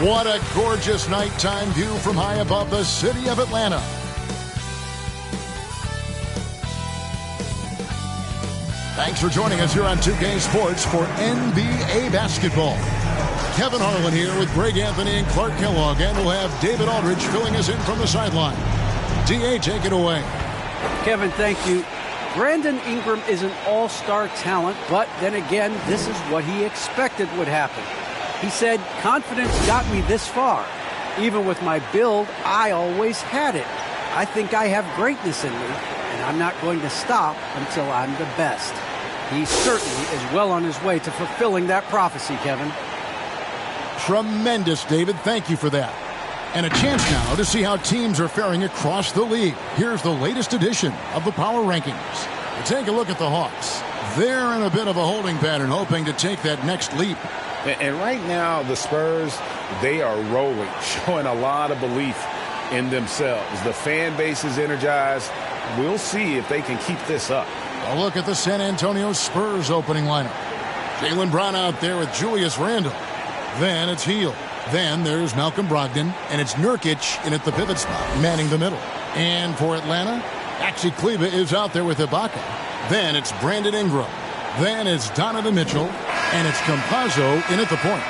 What a gorgeous nighttime view from high above the city of Atlanta. Thanks for joining us here on 2K Sports for NBA basketball. Kevin Harlan here with Greg Anthony and Clark Kellogg, and we'll have David Aldridge filling us in from the sideline. D.A., take it away. Kevin, thank you. Brandon Ingram is an all-star talent, but then again, this is what he expected would happen. He said, confidence got me this far. Even with my build, I always had it. I think I have greatness in me, and I'm not going to stop until I'm the best. He certainly is well on his way to fulfilling that prophecy, Kevin. Tremendous, David. Thank you for that. And a chance now to see how teams are faring across the league. Here's the latest edition of the Power Rankings. We'll take a look at the Hawks. They're in a bit of a holding pattern, hoping to take that next leap. And right now, the Spurs, they are rolling, showing a lot of belief in themselves. The fan base is energized. We'll see if they can keep this up. A look at the San Antonio Spurs opening lineup. Jaylen Brown out there with Julius Randle. Then it's Hield. Then there's Malcolm Brogdon, and it's Nurkic in at the pivot spot, manning the middle. And for Atlanta, Maxi Kleber is out there with Ibaka. Then it's Brandon Ingram. Then it's Donovan Mitchell, and it's Campazzo in at the point.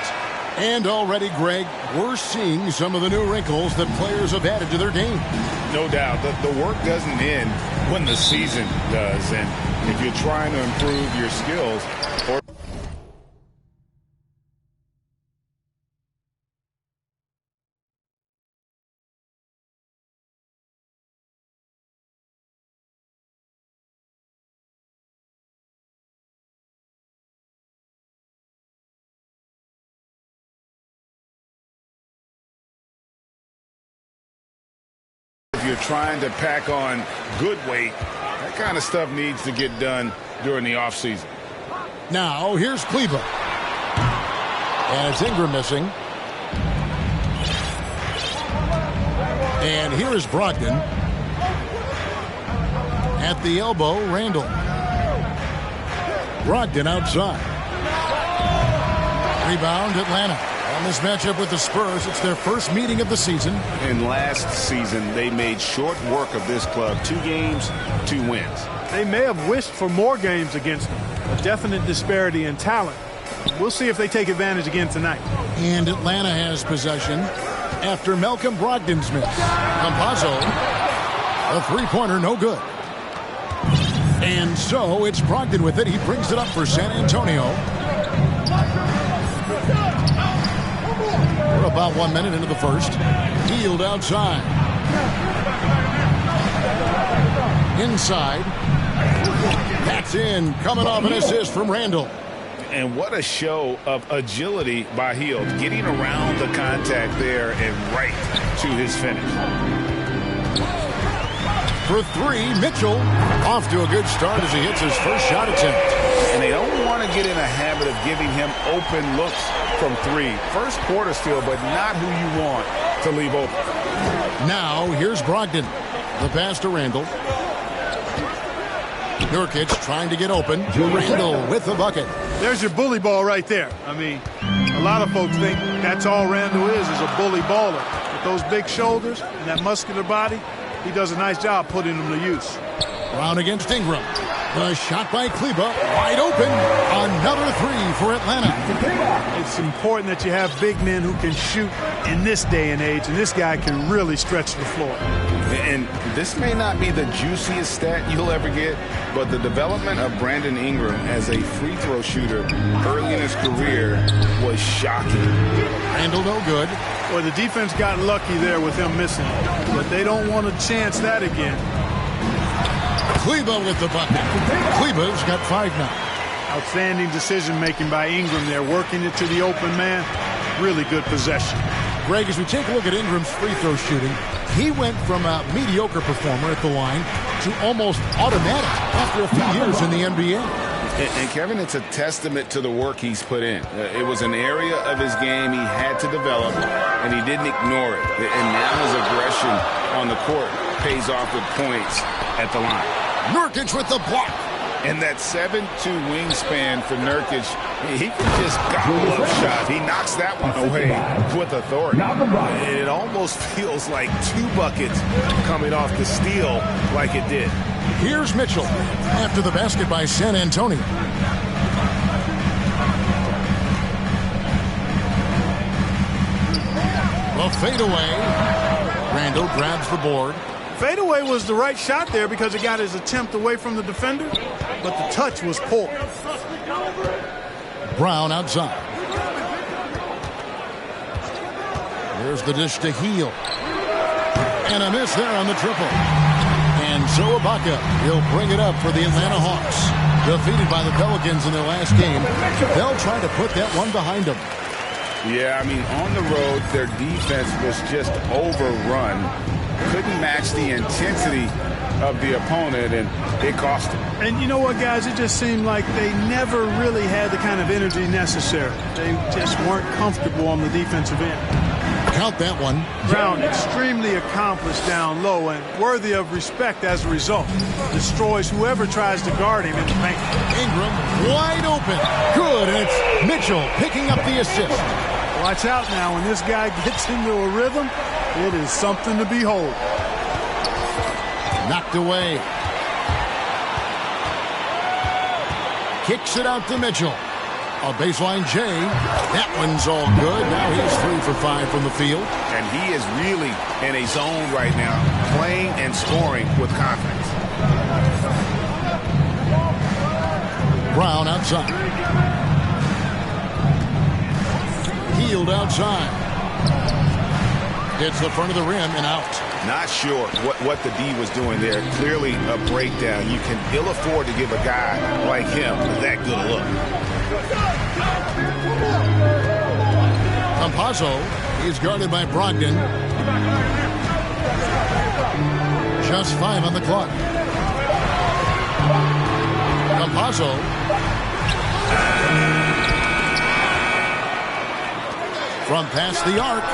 And already, Greg, we're seeing some of the new wrinkles that players have added to their game. No doubt. The work doesn't end when the season does. And if you're trying to improve your skills or you're trying to pack on good weight, that kind of stuff needs to get done during the offseason. Now, here's Kleber. And it's Ingram missing. And here is Brogdon. At the elbow, Randle. Brogdon outside. Rebound, Atlanta. On this matchup with the Spurs, it's their first meeting of the season. And last season, they made short work of this club. 2 games, 2 wins. They may have wished for more games against them. A definite disparity in talent. We'll see if they take advantage again tonight. And Atlanta has possession after Malcolm Brogdon's miss. Campazzo, a three-pointer, no good. And so it's Brogdon with it. He brings it up for San Antonio. We're about 1 minute into the first. Hield outside. Inside. That's in. Coming off an assist from Randle. And what a show of agility by Hield. Getting around the contact there and right to his finish. For 3, Mitchell off to a good start as he hits his first shot attempt. And they don't want to get in a habit of giving him open looks from 3. First quarter still, but not who you want to leave open. Now, here's Brogdon. The pass to Randle. Nurkic trying to get open. Randle with the bucket. There's your bully ball right there. I mean, a lot of folks think that's all Randle is a bully baller. With those big shoulders and that muscular body, he does a nice job putting them to use. Brown against Ingram. The shot by Kleber, wide open. Another 3 for Atlanta. It's important that you have big men who can shoot in this day and age, and this guy can really stretch the floor. And this may not be the juiciest stat you'll ever get, but the development of Brandon Ingram as a free throw shooter early in his career was shocking. Randle no good. Well, the defense got lucky there with him missing, but they don't want to chance that again. Kleber with the bucket. Kleber's got 5 now. Outstanding decision-making by Ingram there, working it to the open man. Really good possession. Greg, as we take a look at Ingram's free throw shooting, he went from a mediocre performer at the line to almost automatic after a few years in the NBA. And Kevin, it's a testament to the work he's put in. It was an area of his game he had to develop, and he didn't ignore it. And now his aggression on the court pays off with points at the line. Nurkic with the block. And that 7'2" wingspan for Nurkic, he can just gobble up shots. He knocks that one away with authority. It almost feels like 2 buckets coming off the steal like it did. Here's Mitchell after the basket by San Antonio. A fadeaway. Randall grabs the board. Fadeaway was the right shot there because it got his attempt away from the defender, but the touch was poor. Brown outside. There's the dish to Heel. And a miss there on the triple. And Joe Ibaka, he'll bring it up for the Atlanta Hawks. Defeated by the Pelicans in their last game, they'll try to put that one behind them. Yeah, I mean, on the road, their defense was just overrun. Couldn't match the intensity of the opponent, and it cost them. And you know what, guys? It just seemed like they never really had the kind of energy necessary. They just weren't comfortable on the defensive end. Count that one. Brown, extremely accomplished down low and worthy of respect as a result. Destroys whoever tries to guard him in the paint. Ingram wide open. Good, and it's Mitchell picking up the assist. Watch out now. When this guy gets into a rhythm, it is something to behold. Knocked away. Kicks it out to Mitchell. A baseline J. That one's all good. Now he's 3 for 5 from the field. And he is really in a zone right now, playing and scoring with confidence. Brown outside. Healed outside. Hits the front of the rim and out. Not sure what the D was doing there. Clearly a breakdown. You can ill afford to give a guy like him that good a look. Campazzo is guarded by Brogdon. Just 5 on the clock. Campazzo. From past the arc.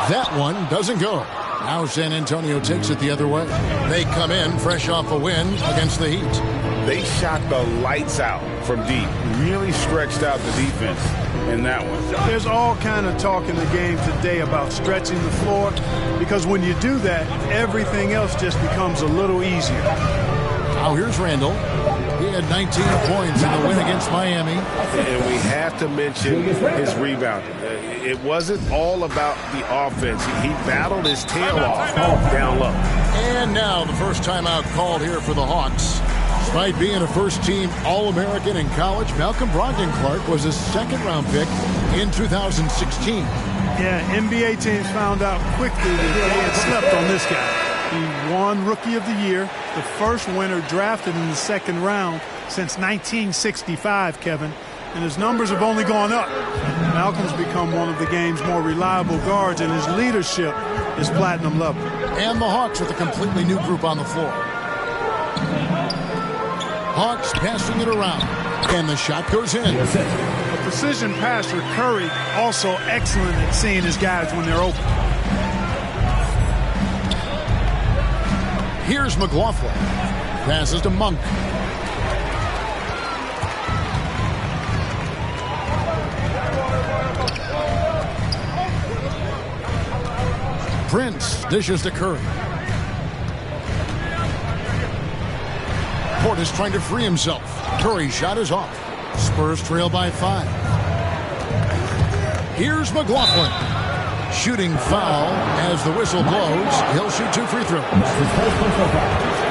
That one doesn't go. Now San Antonio takes it the other way. They come in fresh off a win against the Heat. They shot the lights out from deep. Really stretched out the defense in that one. There's all kind of talk in the game today about stretching the floor, because when you do that, everything else just becomes a little easier. Now here's Randall. He had 19 points in the win against Miami. And we have to mention his rebounding. It wasn't all about the offense. He battled his tail off down low. And now the first timeout called here for the Hawks. Despite being a first-team All-American in college, Malcolm Brogdon Clark was a second-round pick in 2016. Yeah, NBA teams found out quickly that they had slept on this guy. He won Rookie of the Year, the first winner drafted in the second round since 1965, Kevin. And his numbers have only gone up. Malcolm's become one of the game's more reliable guards, and his leadership is platinum level. And the Hawks with a completely new group on the floor. Hawks passing it around, and the shot goes in. A precision passer, Curry, also excellent at seeing his guys when they're open. Here's McLaughlin. Passes to Monk. Prince dishes to Curry. Portis trying to free himself. Curry's shot is off. Spurs trail by 5. Here's McLaughlin. Shooting foul as the whistle blows. He'll shoot 2 free throws.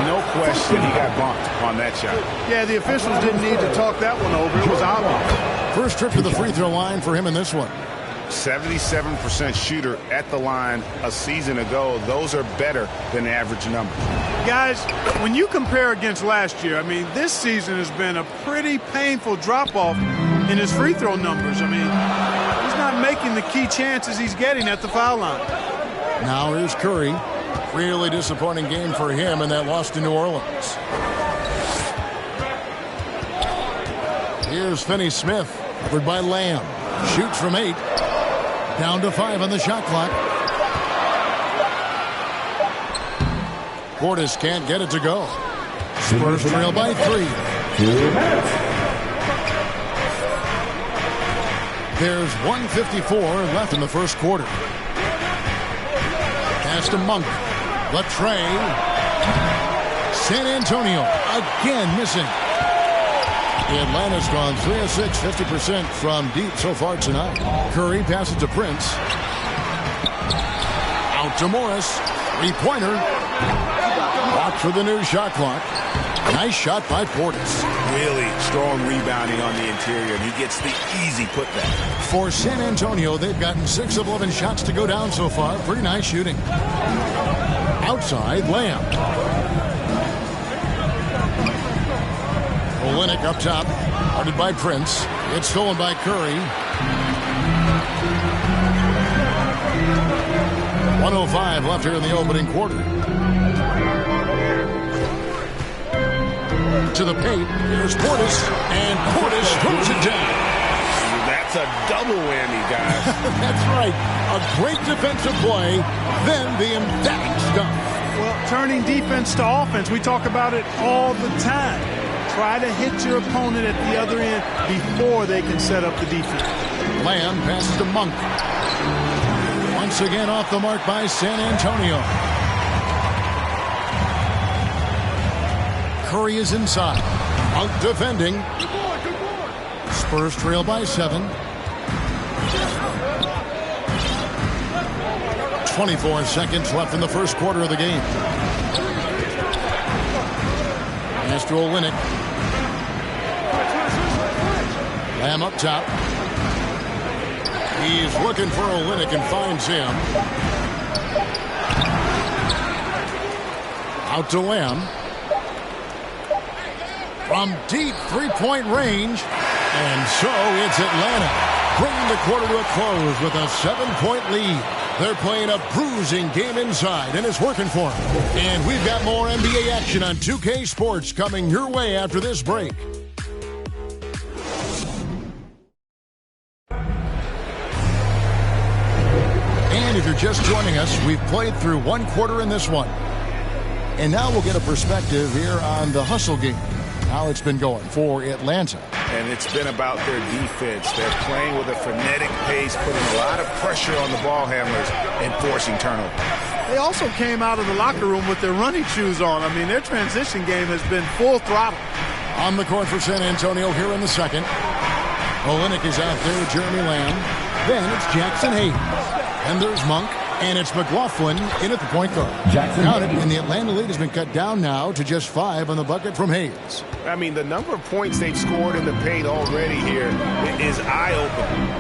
No question he got bumped on that shot. Yeah, the officials didn't need to talk that one over. It was obvious. First trip to the free throw line for him in this one. 77% shooter at the line a season ago. Those are better than average numbers. Guys, when you compare against last year, I mean, this season has been a pretty painful drop-off in his free throw numbers. I mean, he's not making the key chances he's getting at the foul line. Now here's Curry. Really disappointing game for him in that loss to New Orleans. Here's Finney-Smith, covered by Lamb. Shoots from 8. Down to 5 on the shot clock. Portis can't get it to go. Spurs trail by 3. There's 1:54 left in the first quarter. Pass to Monk. Latre. San Antonio again missing. Atlanta's gone 3 of 6, 50% from deep so far tonight. Curry passes to Prince. Out to Morris. Three-pointer. Watch for the new shot clock. Nice shot by Portis. Really strong rebounding on the interior, and he gets the easy putback. For San Antonio, they've gotten 6 of 11 shots to go down so far. Pretty nice shooting. Outside, Lamb. Olynyk up top, guarded by Prince. It's stolen by Curry. 1:05 left here in the opening quarter. To the paint, here's Portis, and Portis throws it down. That's a double whammy, guys. That's right. A great defensive play, then the emphatic stuff. Well, turning defense to offense, we talk about it all the time. Try to hit your opponent at the other end before they can set up the defense. Lamb passes to Monk. Once again off the mark by San Antonio. Curry is inside. Monk defending. Spurs trail by 7. 24 seconds left in the first quarter of the game. Pass to Olynyk. Lamb up top. He's looking for Olynyk and finds him. Out to Lamb. From deep three-point range. And so it's Atlanta bringing the quarter to a close with a 7-point lead. They're playing a bruising game inside, and it's working for them. And we've got more NBA action on 2K Sports coming your way after this break. And if you're just joining us, we've played through one quarter in this one. And now we'll get a perspective here on the hustle game. How it's been going for Atlanta. And it's been about their defense. They're playing with a frenetic pace, putting a lot of pressure on the ball handlers and forcing turnovers. They also came out of the locker room with their running shoes on. I mean, their transition game has been full throttle. On the court for San Antonio here in the second. Olynyk is out there with Jeremy Lamb. Then it's Jackson Hayes. And there's Monk. And it's McLaughlin in at the point guard. Counted, and the Atlanta lead has been cut down now to just 5 on the bucket from Hayes. I mean, the number of points they've scored in the paint already here is eye-opening.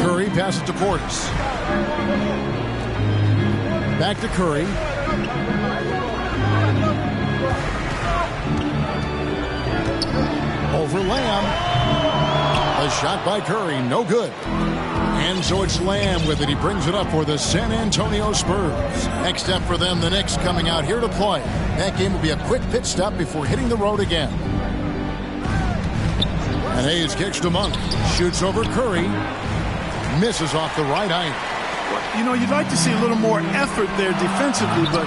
Curry passes to Portis. Back to Curry. Over Lamb. A shot by Curry, no good. And so it's Lamb with it. He brings it up for the San Antonio Spurs. Next up for them, the Knicks coming out here to play. That game will be a quick pit stop before hitting the road again. And Hayes kicks to Monk. Shoots over Curry. Misses off the right iron. You know, you'd like to see a little more effort there defensively, but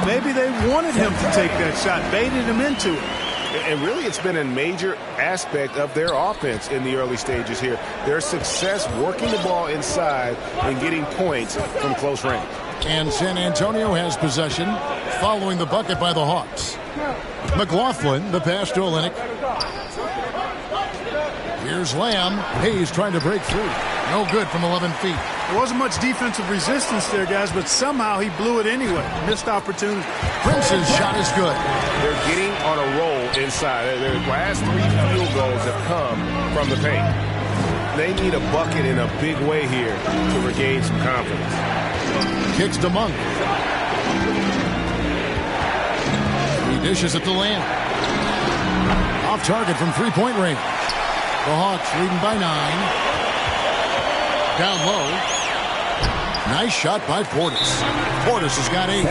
maybe they wanted him to take that shot, baited him into it. And really, it's been a major aspect of their offense in the early stages here. Their success working the ball inside and getting points from close range. And San Antonio has possession following the bucket by the Hawks. McLaughlin, the pass to Olynyk. Here's Lamb. Hayes trying to break through. No good from 11 feet. There wasn't much defensive resistance there, guys, but somehow he blew it anyway. Missed opportunity. Prince's shot is good. They're getting on a roll inside. Their last 3 field goals have come from the paint. They need a bucket in a big way here to regain some confidence. Kicks to Monk. He dishes it to Lamb. Off target from three-point range. The Hawks leading by 9. Down low. Nice shot by Portis. Portis has got 8.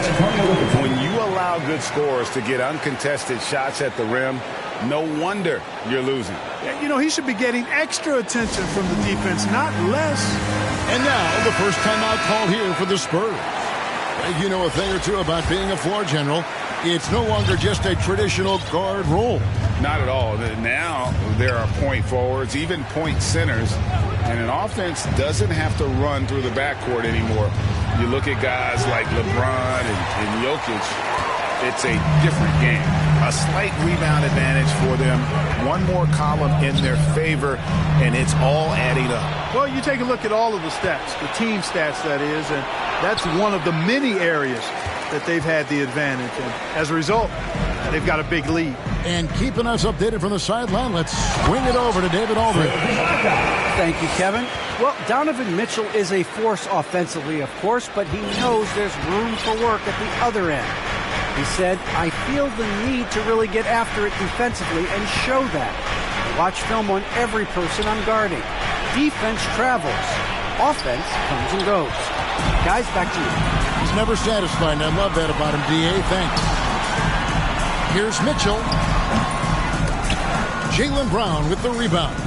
When you allow good scorers to get uncontested shots at the rim, no wonder you're losing. You know, he should be getting extra attention from the defense, not less. And now the first timeout called here for the Spurs. You know a thing or two about being a floor general. It's no longer just a traditional guard role. Not at all. Now there are point forwards, even point centers, and an offense doesn't have to run through the backcourt anymore. You look at guys like LeBron and Jokic, it's a different game. A slight rebound advantage for them. One more column in their favor, and it's all adding up. Well, you take a look at all of the stats, the team stats, that is, and that's one of the many areas that they've had the advantage. And as a result, they've got a big lead. And keeping us updated from the sideline, let's swing it over to David Aldridge. Thank you, Kevin. Well, Donovan Mitchell is a force offensively, of course, but he knows there's room for work at the other end. He said, I feel the need to really get after it defensively and show that. I watch film on every person I'm guarding. Defense travels. Offense comes and goes. Guys, back to you. He's never satisfied, and I love that about him, D.A. Thanks. Here's Mitchell. Jaylen Brown with the rebound.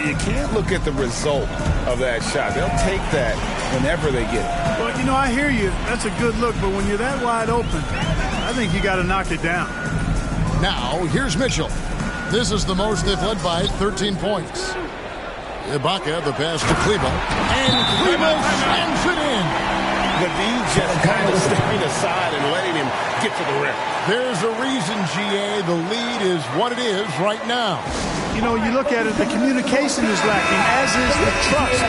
You can't look at the result of that shot. They'll take that whenever they get it. Well, you know, I hear you. That's a good look, but when you're that wide open, I think you got to knock it down. Now, here's Mitchell. This is the most they've led by 13 points. Ibaka, the pass to Kleber. And Kleber slams it in. The D just kind of stepping aside and letting him get to the rim. There's a reason, GA, the lead is what it is right now. You know, you look at it, the communication is lacking, as is the trust.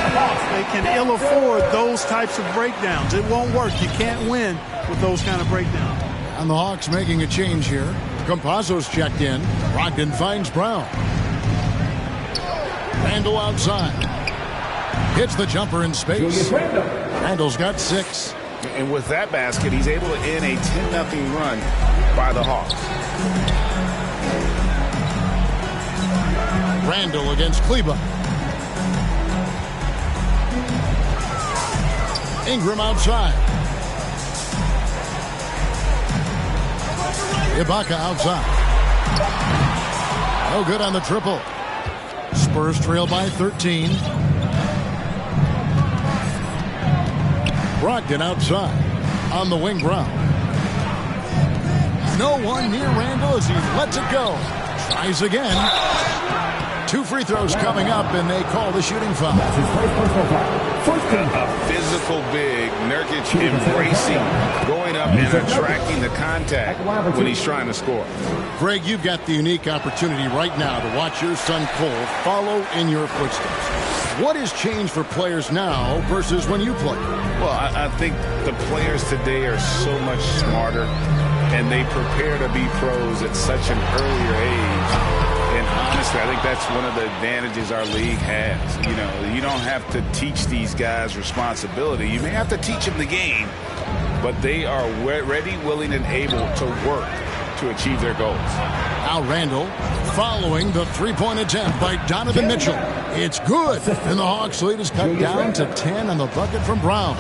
They can ill afford those types of breakdowns. It won't work. You can't win with those kind of breakdowns. And the Hawks making a change here. Campazzo's checked in. Brogdon finds Brown. Randall outside. Hits the jumper in space. Randall's got 6. And with that basket, he's able to end a 10-0 run by the Hawks. Randall against Kleber. Ingram outside. Ibaka outside. No good on the triple. Spurs trail by 13. Brogdon outside. On the wing, Brown. No one near Randall as he lets it go. Tries again. 2 free throws coming up, and they call the shooting foul. A physical big. Nurkic embracing, going up and attracting the contact when he's trying to score. Greg, you've got the unique opportunity right now to watch your son Cole follow in your footsteps. What has changed for players now versus when you played? Well, I think the players today are so much smarter, and they prepare to be pros at such an earlier age. And honestly, I think that's one of the advantages our league has. You know, you don't have to teach these guys responsibility. You may have to teach them the game, but they are ready, willing, and able to work to achieve their goals. Now Randall following the three-point attempt by Donovan Mitchell. It's good, and the Hawks lead is cut down to 10 on the bucket from Brown.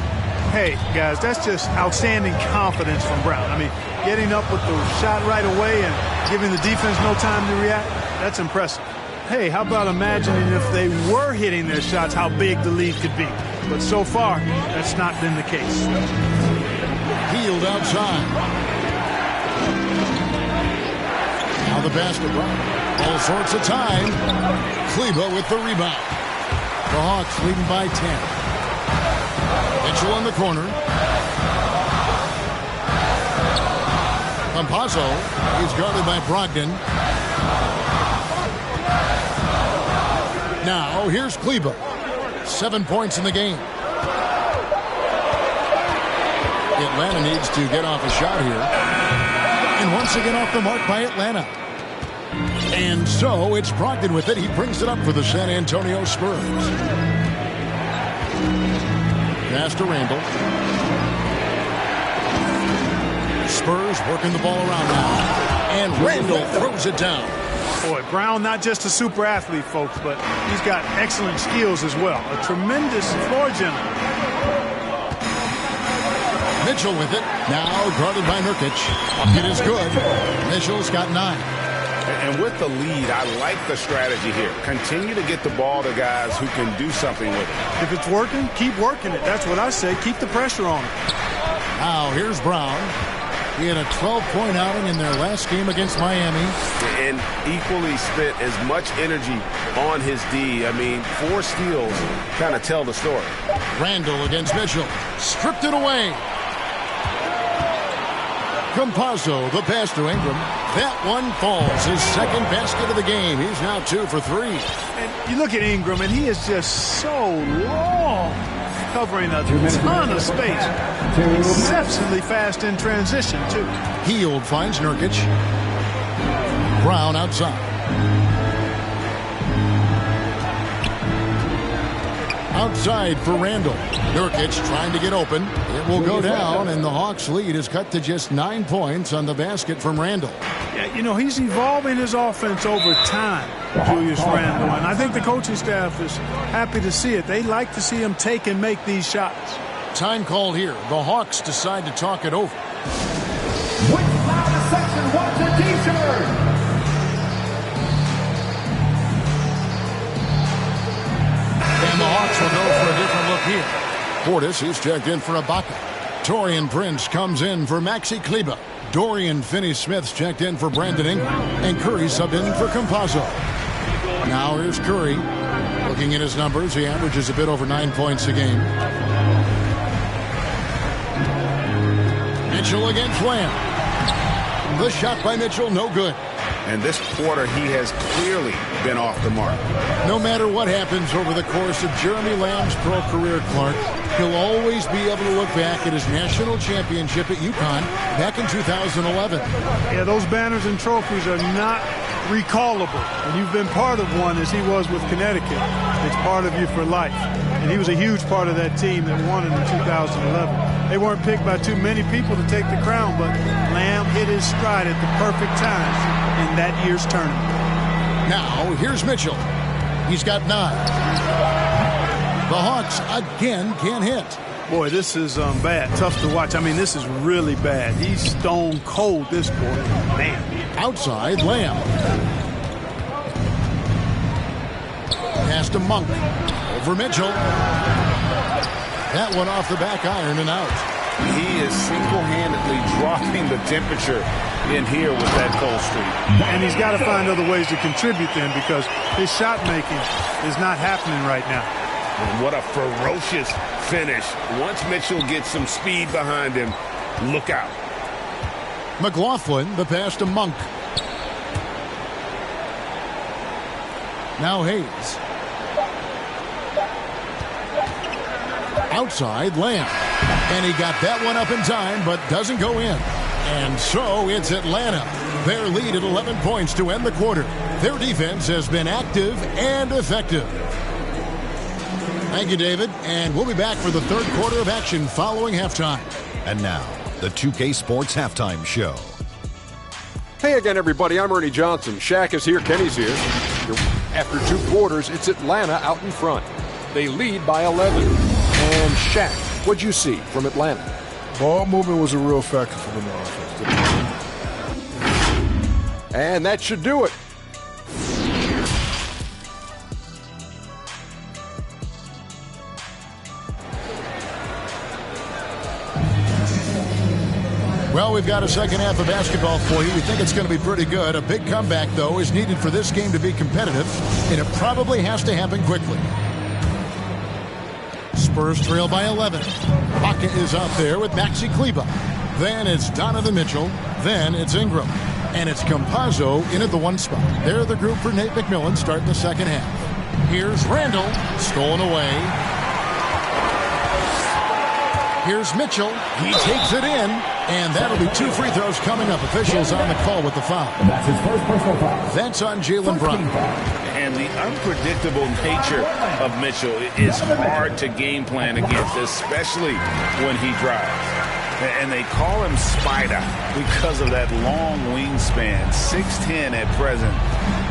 Hey, guys, that's just outstanding confidence from Brown. I mean, getting up with the shot right away and giving the defense no time to react, that's impressive. Hey, how about imagining if they were hitting their shots, how big the lead could be. But so far, that's not been the case. Healed outside. Now the basket, all sorts of time. Kleber with the rebound. The Hawks leading by 10. Mitchell in the corner. Campazzo is guarded by Brogdon. Now here's Kleber. 7 points in the game. Atlanta needs to get off a shot here. And once again off the mark by Atlanta. And so it's Brogdon with it. He brings it up for the San Antonio Spurs. Pass to Randall. Spurs working the ball around now. And Randall throws it down. Boy, Brown not just a super athlete, folks, but he's got excellent skills as well. A tremendous floor general. Mitchell with it. Now guarded by Nurkic. It is good. Mitchell's got 9. And with the lead, I like the strategy here. Continue to get the ball to guys who can do something with it. If it's working, keep working it. That's what I say. Keep the pressure on it. Now here's Brown. He had a 12-point outing in their last game against Miami. And equally spent as much energy on his D. I mean, 4 steals kind of tell the story. Randall against Mitchell. Stripped it away. Campazzo, the pass to Ingram. That one falls. His second basket of the game. He's now 2 for 3. And you look at Ingram, and he is just so long, covering a ton of space. Exceptionally fast in transition, too. Hield finds Nurkic. Brown outside. Outside for Randall. Nurkic trying to get open. It will go down, and the Hawks' lead is cut to just 9 points on the basket from Randall. Yeah, you know, he's evolving his offense over time, Julius Randle, and I think the coaching staff is happy to see it. They like to see him take and make these shots. Time called here. The Hawks decide to talk it over. Which loudest section wants a t-shirt? And the Hawks will go for a different look here. Portis, he's checked in for Ibaka. Taurean Prince comes in for Maxi Kleber. Dorian Finney-Smith's checked in for Brandon Ingram. And Curry subbed in for Campazzo. Now here's Curry. Looking at his numbers, he averages a bit over 9 points a game. Mitchell against Lamb. The shot by Mitchell, no good. And this quarter, he has clearly been off the mark. No matter what happens over the course of Jeremy Lamb's pro career, Clark, he'll always be able to look back at his national championship at UConn back in 2011. Yeah, those banners and trophies are not recallable. And you've been part of one as he was with Connecticut. It's part of you for life. And he was a huge part of that team that won it in 2011. They weren't picked by too many people to take the crown, but Lamb hit his stride at the perfect time in that year's tournament. Now, here's Mitchell. He's got 9. The Hawks again can't hit. Boy, this is bad. Tough to watch. I mean, this is really bad. He's stone cold, this boy. Man. Outside, Lamb. Pass to Monk. Over Mitchell. That one off the back iron and out. He is single-handedly dropping the temperature in here with that cold streak. And he's got to find other ways to contribute then, because his shot making is not happening right now. And what a ferocious finish. Once Mitchell gets some speed behind him, look out. McLaughlin, the pass to Monk. Now Hayes. Outside, Lamb. And he got that one up in time, but doesn't go in. And so it's Atlanta. Their lead at 11 points to end the quarter. Their defense has been active and effective. Thank you, David. And we'll be back for the third quarter of action following halftime. And now, the 2K Sports Halftime Show. Hey again, everybody. I'm Ernie Johnson. Shaq is here. Kenny's here. After 2 quarters, it's Atlanta out in front. They lead by 11. And Shaq, what'd you see from Atlanta? Ball movement was a real factor for them on offense. And that should do it. Well, we've got a second half of basketball for you. We think it's going to be pretty good. A big comeback, though, is needed for this game to be competitive, and it probably has to happen quickly. Spurs trail by 11. Pocket is out there with Maxi Kleber. Then it's Donovan Mitchell. Then it's Ingram. And it's Campazzo in at the 1 spot. They're the group for Nate McMillan starting the second half. Here's Randall. Stolen away. Here's Mitchell. He takes it in. And that'll be 2 free throws coming up. Officials on the call with the foul. That's his first personal foul. That's on Jaylen Brown. And the unpredictable nature of Mitchell is hard to game plan against, especially when he drives. And they call him Spider because of that long wingspan, 6'10" at present,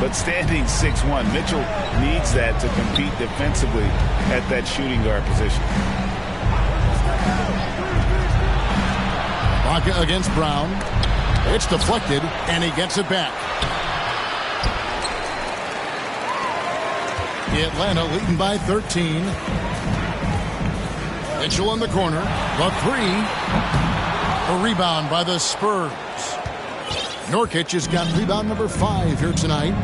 but standing 6'1". Mitchell needs that to compete defensively at that shooting guard position. Ibaka against Brown. It's deflected, and he gets it back. Atlanta leading by 13. Mitchell in the corner. The 3. A rebound by the Spurs. Nurkic has got rebound number 5 here tonight.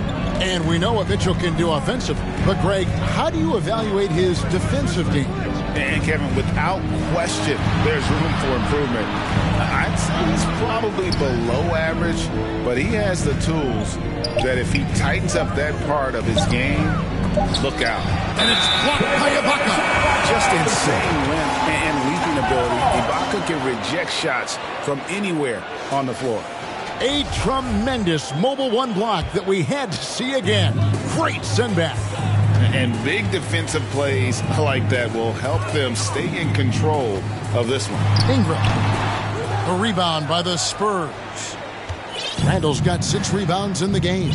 And we know what Mitchell can do offensively. But, Greg, how do you evaluate his defensive game? And, Kevin, without question, there's room for improvement. I'd say he's probably below average, but he has the tools that if he tightens up that part of his game, look out. And it's blocked by Ibaka. Just insane rim and leaping ability. Ibaka can reject shots from anywhere on the floor. A tremendous mobile one block that we had to see again. Great send back. And big defensive plays like that will help them stay in control of this one. Ingram. A rebound by the Spurs. Randall's got 6 rebounds in the game.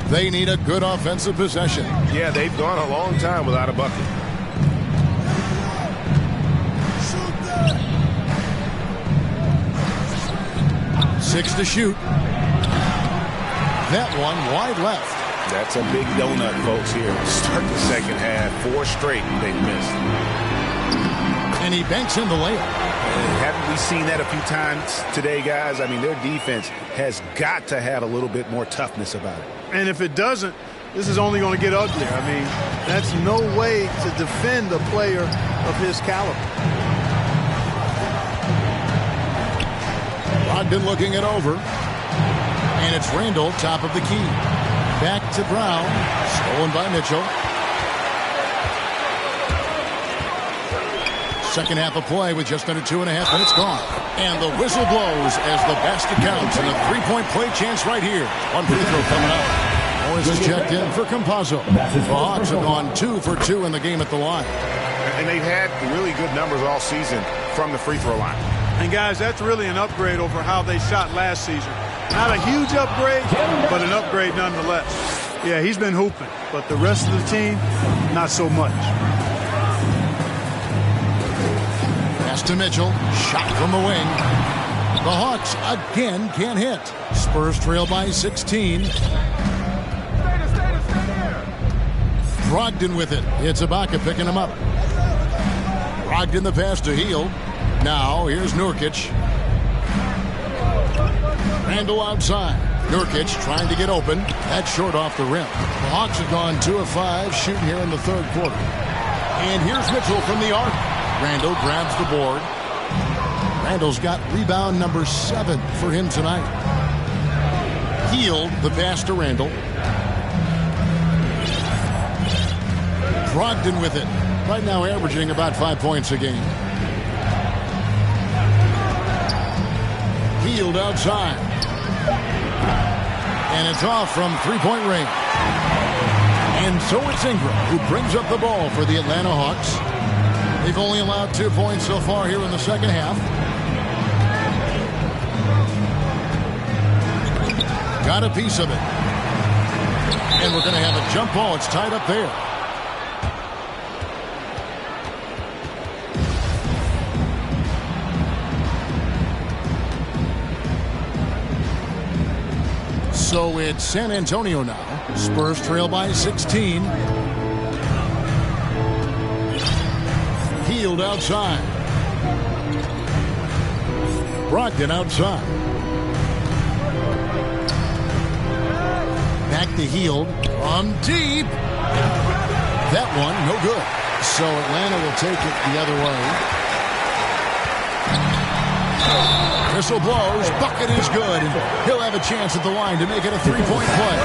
They need a good offensive possession. Yeah, they've gone a long time without a bucket. 6 to shoot. That one wide left. That's a big donut, folks, here. Start the second half. 4 straight they've missed. And he banks in the layup. Haven't we seen that a few times today, guys? I mean, their defense has got to have a little bit more toughness about it. And if it doesn't, this is only going to get uglier. I mean, that's no way to defend a player of his caliber. Brogdon looking it over. And it's Randall, top of the key. Back to Brown. Stolen by Mitchell. Second half of play with just under 2.5 minutes gone. And the whistle blows as the basket counts. And a 3-point play chance right here. One free throw coming up. Morris is checked in for Campazzo. The Hawks have gone 2 for 2 in the game at the line. And they've had really good numbers all season from the free throw line. And, guys, that's really an upgrade over how they shot last season. Not a huge upgrade, but an upgrade nonetheless. Yeah, he's been hooping, but the rest of the team, not so much. Pass to Mitchell. Shot from the wing. The Hawks again can't hit. Spurs trail by 16. Brogdon with it. It's Ibaka picking him up. Brogdon the pass to Hield. Now here's Nurkic. Randall outside. Nurkic trying to get open. That's short off the rim. The Hawks have gone 2 of 5 shooting here in the third quarter. And here's Mitchell from the arc. Randall grabs the board. Randall's got rebound number 7 for him tonight. Hield the pass to Randall. Brogdon with it. Right now averaging about 5 points a game. Hield outside. And it's off from 3-point range. And so it's Ingram who brings up the ball for the Atlanta Hawks. They've only allowed 2 points so far here in the second half. Got a piece of it. And we're going to have a jump ball. It's tied up there. So it's San Antonio now. Spurs trail by 16. Hield outside. Brogdon outside. Back to Hield. From deep. That one, no good. So Atlanta will take it the other way. Whistle blows. Bucket is good. And he'll have a chance at the line to make it a 3-point play.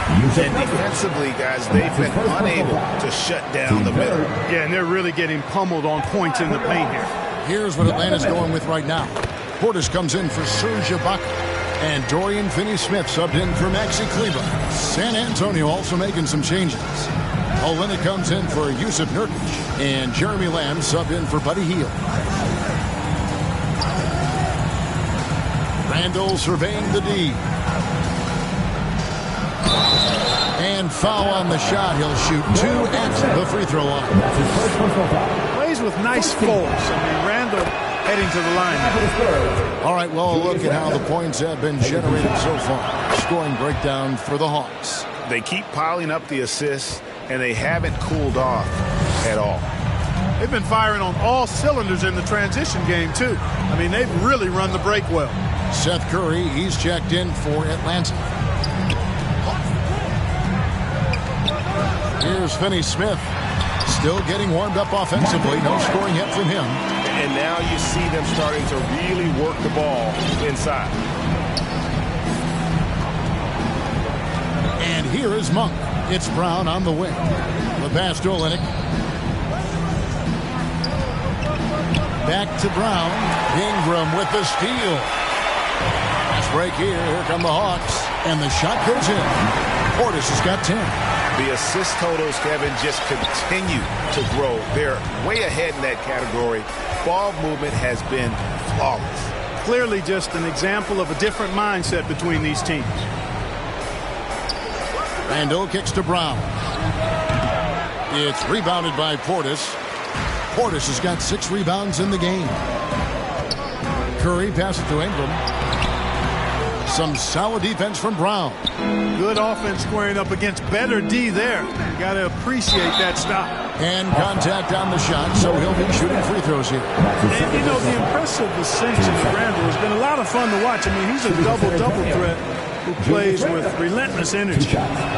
And defensively, guys, they've been unable to shut down the middle. Yeah, and they're really getting pummeled on points in the paint here. Here's what Atlanta's going with right now. Portis comes in for Serge Ibaka. And Dorian Finney-Smith subbed in for Maxi Kleber. San Antonio also making some changes. Olynyk comes in for Yusuf Nurkic. And Jeremy Lamb subbed in for Buddy Hield. Randall surveying the D. And foul on the shot. He'll shoot 2 at the free throw line. Plays with nice force. I mean, Randall heading to the line. All right, well, look at how the points have been generated so far. Scoring breakdown for the Hawks. They keep piling up the assists, and they haven't cooled off at all. They've been firing on all cylinders in the transition game, too. I mean, they've really run the break well. Seth Curry, he's checked in for Atlanta. Here's Finney Smith, still getting warmed up offensively. No scoring yet from him. And now you see them starting to really work the ball inside. And here is Monk. It's Brown on the wing. The pass to Olynyk. Back to Brown. Ingram with the steal. Fast break here. Here come the Hawks. And the shot goes in. Portis has got 10. The assist totals, Kevin, just continue to grow. They're way ahead in that category. Ball movement has been flawless. Clearly just an example of a different mindset between these teams. Randall kicks to Brown. It's rebounded by Portis. Portis has got 6 rebounds in the game. Curry passes to Ingram. Some solid defense from Brown. Good offense squaring up against better D there. Got to appreciate that stop. And contact on the shot, so he'll be shooting free throws here. And, you know, the impressive ascension of Randall has been a lot of fun to watch. I mean, he's a double-double threat who plays with relentless energy.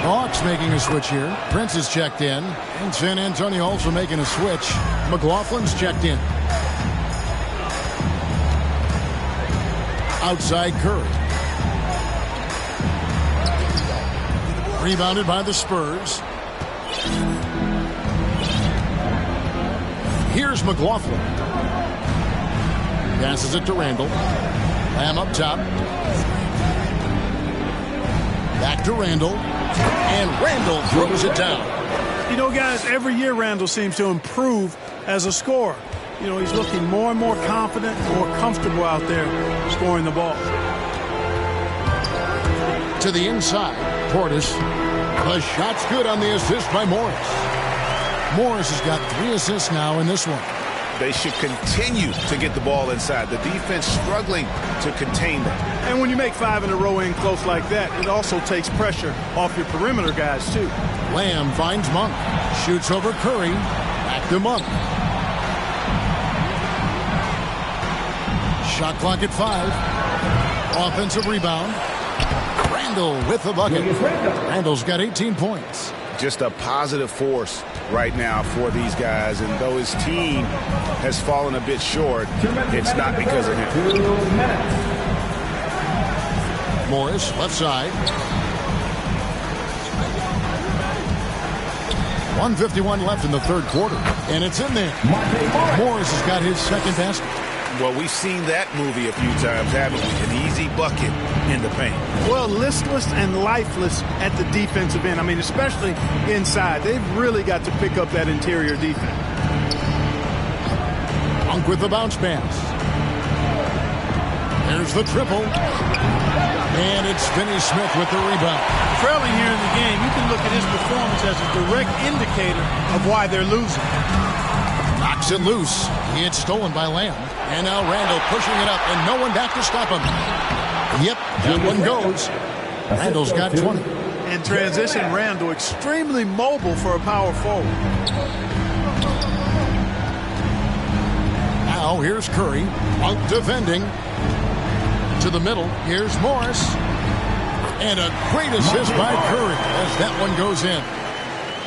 Hawks making a switch here. Prince is checked in. And San Antonio also making a switch. McLaughlin's checked in. Outside Curry. Rebounded by the Spurs. Here's McLaughlin. Passes it to Randall. Lamb up top. Back to Randall. And Randall throws it down. You know, guys, every year Randall seems to improve as a scorer. You know, he's looking more and more confident, more comfortable out there scoring the ball. To the inside, Portis. The shot's good on the assist by Morris. Morris has got 3 assists now in this one. They should continue to get the ball inside. The defense struggling to contain them. And when you make 5 in a row in close like that, it also takes pressure off your perimeter guys, too. Lamb finds Monk. Shoots over Curry. Back to Monk. Shot clock at 5. Offensive rebound. Randall with the bucket. Randall's got 18 points. Just a positive force right now for these guys. And though his team has fallen a bit short, it's not because of him. Morris, left side. 1:51 left in the third quarter. And it's in there. Morris has got his second basket. Well, we've seen that movie a few times, haven't we? An easy bucket in the paint. Well, listless and lifeless at the defensive end. I mean, especially inside. They've really got to pick up that interior defense. Monk with the bounce pass. There's the triple. And it's Finney Smith with the rebound. Trailing here in the game, you can look at his performance as a direct indicator of why they're losing. Knocks it loose. It's stolen by Lamb. And now Randall pushing it up, and no one back to stop him. Yep, that one goes. Randall's got 20. In transition, Randall extremely mobile for a power forward. Now here's Curry, out defending. To the middle, here's Morris. And a great assist by Curry as that one goes in.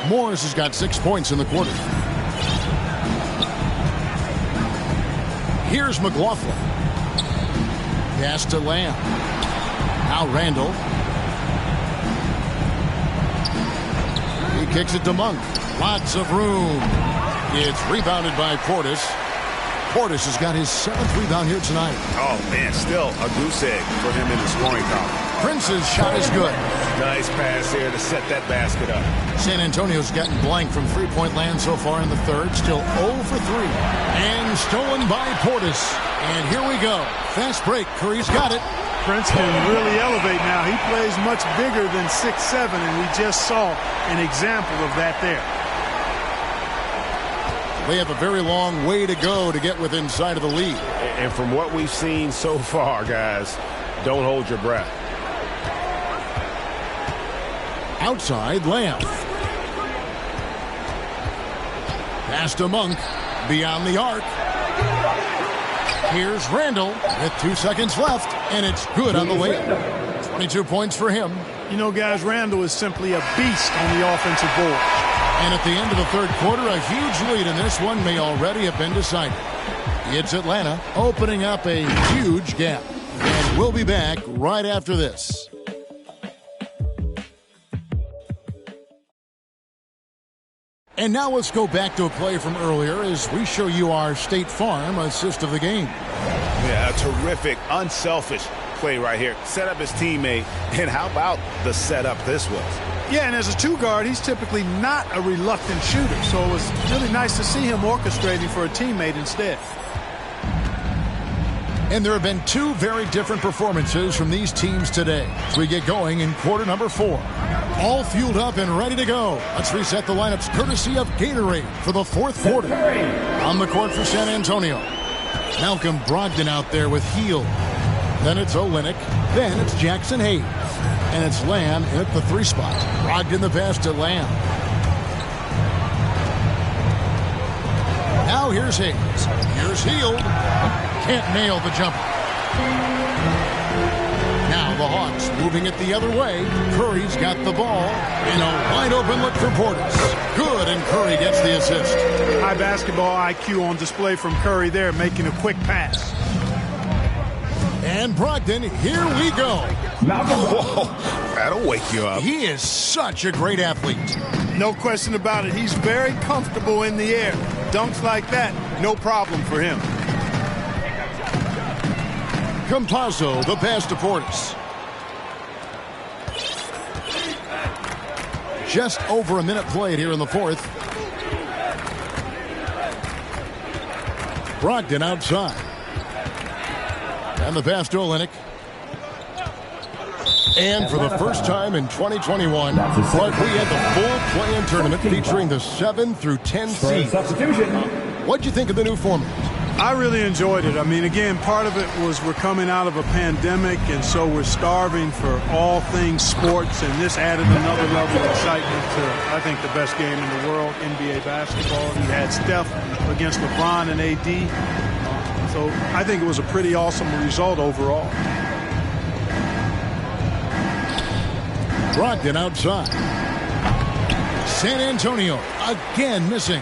Morris has got 6 points in the quarter. Here's McLaughlin. Pass to Lamb. Now Randall. He kicks it to Monk. Lots of room. It's rebounded by Portis. Portis has got his 7th rebound here tonight. Oh, man, still a goose egg for him in the scoring column. Prince's shot is good. Nice pass here to set that basket up. San Antonio's gotten blank from three-point land so far in the third. Still 0 for 3. And stolen by Portis. And here we go. Fast break. Curry's got it. Prince can really elevate now. He plays much bigger than 6'7", and we just saw an example of that there. They have a very long way to go to get within sight of the lead. And from what we've seen so far, guys, don't hold your breath. Outside, Lamb. Pass to Monk. Beyond the arc. Here's Randall with 2 seconds left, and it's good on the layup. 22 points for him. You know, guys, Randall is simply a beast on the offensive board. And at the end of the third quarter, a huge lead in this one may already have been decided. It's Atlanta opening up a huge gap. And we'll be back right after this. And now let's go back to a play from earlier as we show you our State Farm assist of the game. Yeah, a terrific, unselfish play right here. Set up his teammate, and how about the setup this was? Yeah, and as a two-guard, he's typically not a reluctant shooter, so it was really nice to see him orchestrating for a teammate instead. And there have been two very different performances from these teams today as we get going in quarter number 4. All fueled up and ready to go. Let's reset the lineups courtesy of Gatorade for the fourth quarter. On the court for San Antonio, Malcolm Brogdon out there with Heel. Then it's Olynyk. Then it's Jackson Hayes. And it's Lamb at the 3 spot. Brogdon the pass to Lamb. Now here's Hayes. Here's Heel. Can't nail the jumper. Now the Hawks moving it the other way. Curry's got the ball. And a wide open look for Portis. Good, and Curry gets the assist. High basketball IQ on display from Curry there, making a quick pass. And Brogdon, here we go. Whoa, that'll wake you up. He is such a great athlete. No question about it. He's very comfortable in the air. Dunks like that, no problem for him. Campazzo, the pass to Portis. Just over a minute played here in the fourth. Brogdon outside. And the pass to Olynyk. And for the first time in 2021, Clark, we had the full play-in tournament featuring the 7 through 10 seeds. What'd you think of the new format? I really enjoyed it. I mean, again, part of it was we're coming out of a pandemic, and so we're starving for all things sports, and this added another level of excitement to, I think, the best game in the world, NBA basketball. You had Steph against LeBron and AD. So I think it was a pretty awesome result overall. Brogdon outside. San Antonio again missing.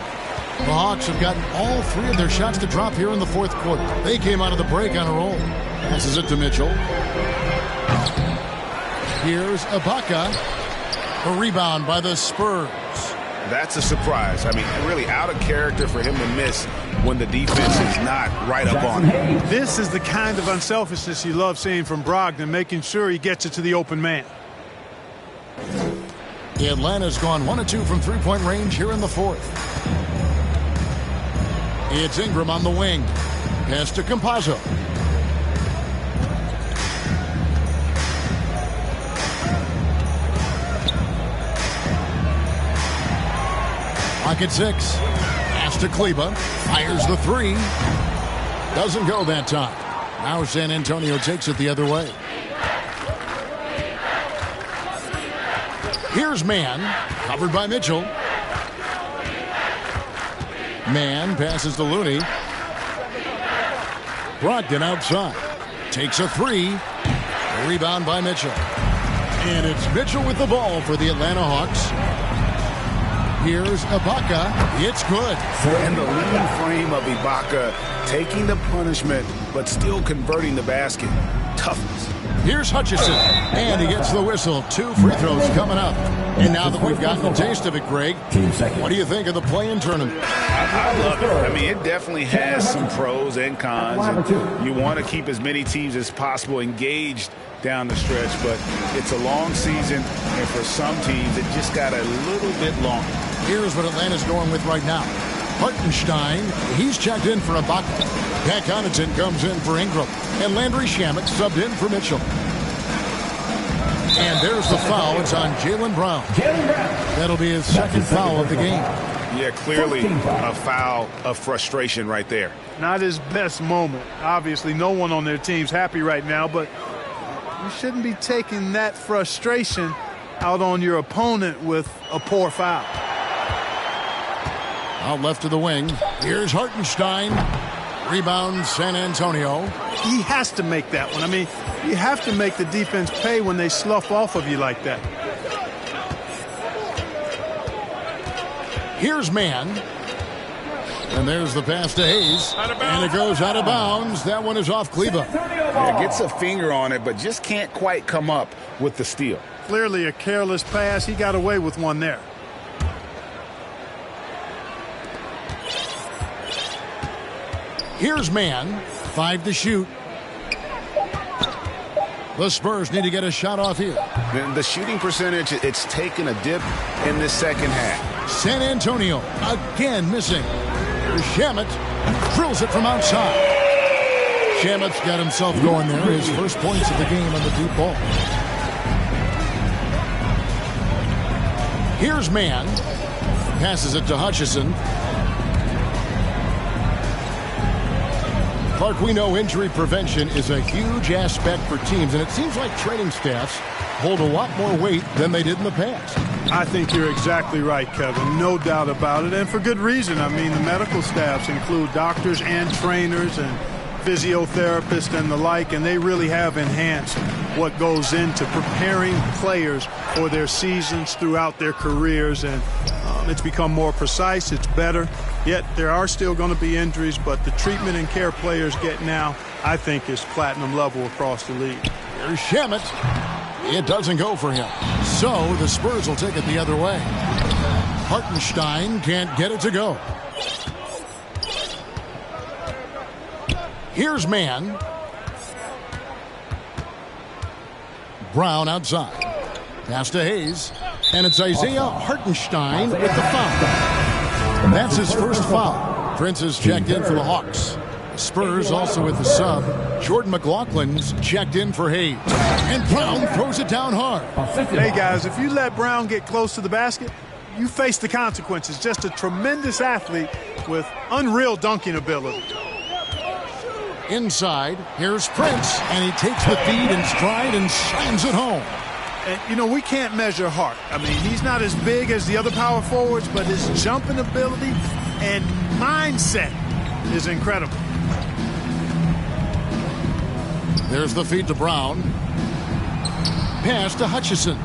The Hawks have gotten all 3 of their shots to drop here in the fourth quarter. They came out of the break on a roll. Passes it to Mitchell. Here's Ibaka. A rebound by the Spurs. That's a surprise. I mean, really out of character for him to miss when the defense is not right up on him. This is the kind of unselfishness you love seeing from Brogdon, making sure he gets it to the open man. Atlanta's gone 1 of 2 from three-point range here in the fourth. It's Ingram on the wing. Pass to Campazzo. Pocket 6. Pass to Kleba. Fires the 3. Doesn't go that time. Now San Antonio takes it the other way. Here's Mann. Covered by Mitchell. Mann passes to Looney. Brogdon outside. Takes a 3. A rebound by Mitchell. And it's Mitchell with the ball for the Atlanta Hawks. Here's Ibaka. It's good. And the lean frame of Ibaka taking the punishment but still converting the basket. Toughness. Here's Hutchison. And he gets the whistle. 2 free throws coming up. And now that we've gotten a taste of it, Greg, what do you think of the play-in tournament? I love it. I mean, it definitely has some pros and cons. And you want to keep as many teams as possible engaged down the stretch, but it's a long season, and for some teams, it just got a little bit longer. Here's what Atlanta's going with right now. Hartenstein, he's checked in for Ibaka. Pat Connaughton comes in for Ingram. And Landry Shamet subbed in for Mitchell. And there's the foul. It's on Jaylen Brown. That'll be his second foul of the game. Yeah, clearly a foul of frustration right there. Not his best moment. Obviously, no one on their team's happy right now, but you shouldn't be taking that frustration out on your opponent with a poor foul. Out left to the wing. Here's Hartenstein. Rebound, San Antonio. He has to make that one. I mean, you have to make the defense pay when they slough off of you like that. Here's Mann. And there's the pass to Hayes. And it goes out of bounds. That one is off Kleba. Yeah, gets a finger on it, but just can't quite come up with the steal. Clearly a careless pass. He got away with one there. Here's Mann. 5 to shoot. The Spurs need to get a shot off here. The shooting percentage, it's taken a dip in the second half. San Antonio again missing. Shamet drills it from outside. Shamet's got himself going there. His first points of the game on the deep ball. Here's Mann. Passes it to Hutchison. Clark, we know injury prevention is a huge aspect for teams, and it seems like training staffs hold a lot more weight than they did in the past. I think you're exactly right, Kevin. No doubt about it, and for good reason. I mean, the medical staffs include doctors and trainers and physiotherapists and the like, and they really have enhanced what goes into preparing players for their seasons throughout their careers, and it's become more precise, it's better. Yet there are still going to be injuries, but the treatment and care players get now, I think, is platinum level across the league. There's Shamet. It doesn't go for him. So the Spurs will take it the other way. Hartenstein can't get it to go. Here's Mann. Brown outside. Pass to Hayes. And it's Isaiah Hartenstein with the foul. That's his first foul. Prince is checked in for the Hawks. Spurs also with the sub. Jordan McLaughlin's checked in for Hayes. And Brown throws it down hard. Hey, guys, if you let Brown get close to the basket, you face the consequences. Just a tremendous athlete with unreal dunking ability. Inside, here's Prince, and he takes the feed in stride and slams it home. And, you know, we can't measure Hart. I mean, he's not as big as the other power forwards, but his jumping ability and mindset is incredible. There's the feed to Brown. Pass to Hutchison.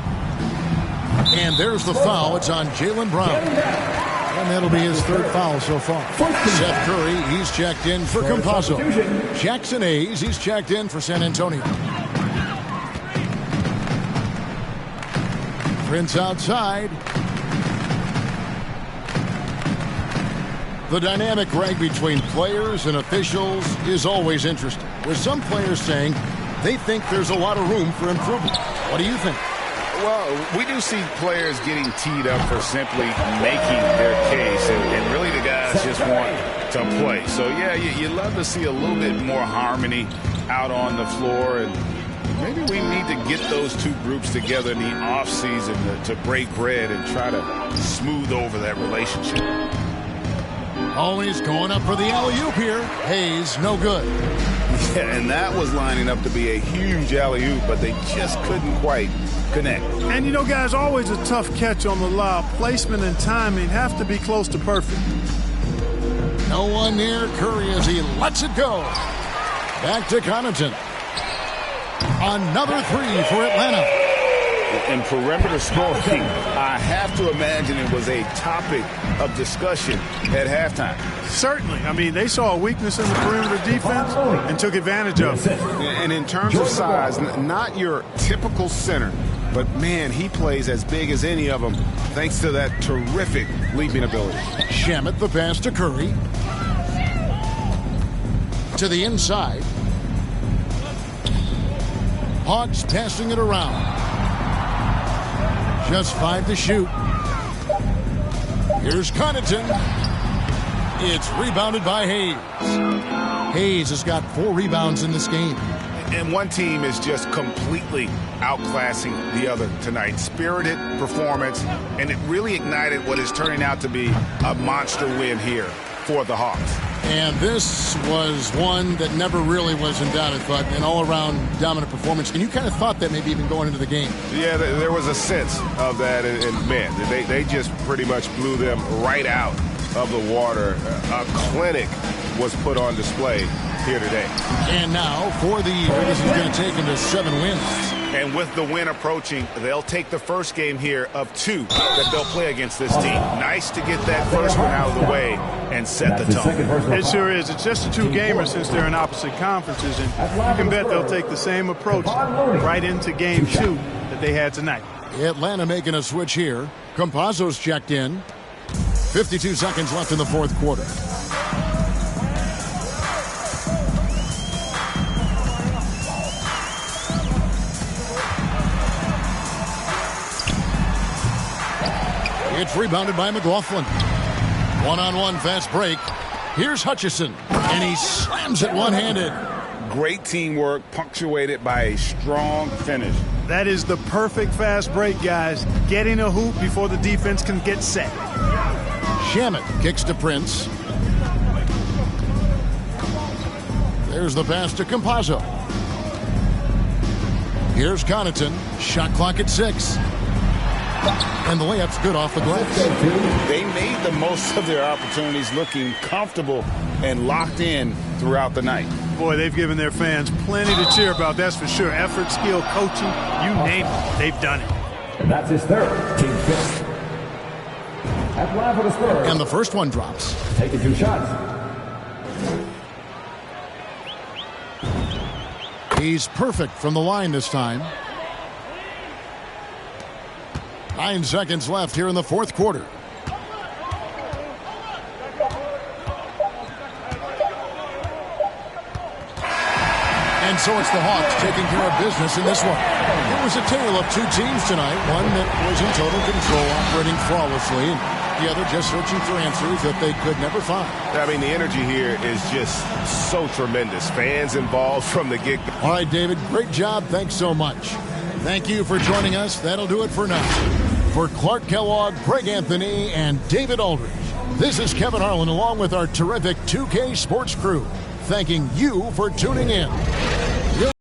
And there's the foul. It's on Jaylen Brown. And that'll be his third foul so far. Seth Curry, he's checked in for Campazzo. Jackson Hayes, he's checked in for San Antonio. Prince outside. The dynamic, Greg, between players and officials is always interesting, with some players saying they think there's a lot of room for improvement. What do you think? Well, we do see players getting teed up for simply making their case, and really the guys just want to play. So, yeah, you love to see a little bit more harmony out on the floor, and maybe we need to get those two groups together in the offseason to break bread and try to smooth over that relationship. Always going up for the alley-oop here. Hayes, no good. Yeah, and that was lining up to be a huge alley-oop, but they just couldn't quite connect. And, you know, guys, always a tough catch on the lob. Placement and timing have to be close to perfect. No one near Curry as he lets it go. Back to Connaughton. Another three for Atlanta. In perimeter scoring, I have to imagine it was a topic of discussion at halftime. Certainly. I mean, they saw a weakness in the perimeter defense and took advantage of it. And in terms of size, not your typical center, but, man, he plays as big as any of them thanks to that terrific leaping ability. Shamet, the pass to Curry. To the inside. Hawks passing it around. Just 5 to shoot. Here's Connaughton. It's rebounded by Hayes. Hayes has got 4 rebounds in this game. And one team is just completely outclassing the other tonight. Spirited performance, and it really ignited what is turning out to be a monster win here for the Hawks. And this was one that never really was in doubt, I thought, an all-around dominant performance. And you kind of thought that maybe even going into the game. Yeah, there was a sense of that, and man, they just pretty much blew them right out of the water. A clinic was put on display here today. And now for the year, this is going to take them to 7 wins. And with the win approaching, they'll take the first game here of 2 that they'll play against this team. Nice to get that first one out of the way and set the tone. It sure is. It's just a 2-gamer since they're in opposite conferences, and you can bet they'll take the same approach right into game 2 that they had tonight. Atlanta making a switch here. Campazzo's checked in. 52 seconds left in the fourth quarter. It's rebounded by McLaughlin. One-on-one fast break. Here's Hutchison, and he slams it one-handed. Great teamwork, punctuated by a strong finish. That is the perfect fast break, guys. Getting a hoop before the defense can get set. Shamet kicks to Prince. There's the pass to Campazzo. Here's Connaughton. Shot clock at 6. And the layup's good off the glass. They made the most of their opportunities, looking comfortable and locked in throughout the night. Boy, they've given their fans plenty to cheer about, that's for sure. Effort, skill, coaching, you name it, they've done it. And that's his third, team fifth. At the line for the Spurs. And the first one drops. Taking 2 shots. He's perfect from the line this time. 9 seconds left here in the fourth quarter. And so it's the Hawks taking care of business in this one. It was a tale of 2 teams tonight. One that was in total control, operating flawlessly, and the other just searching for answers that they could never find. I mean, the energy here is just so tremendous. Fans involved from the get-go. All right, David, great job. Thanks so much. Thank you for joining us. That'll do it for now. For Clark Kellogg, Greg Anthony, and David Aldridge, this is Kevin Harlan along with our terrific 2K Sports crew, thanking you for tuning in.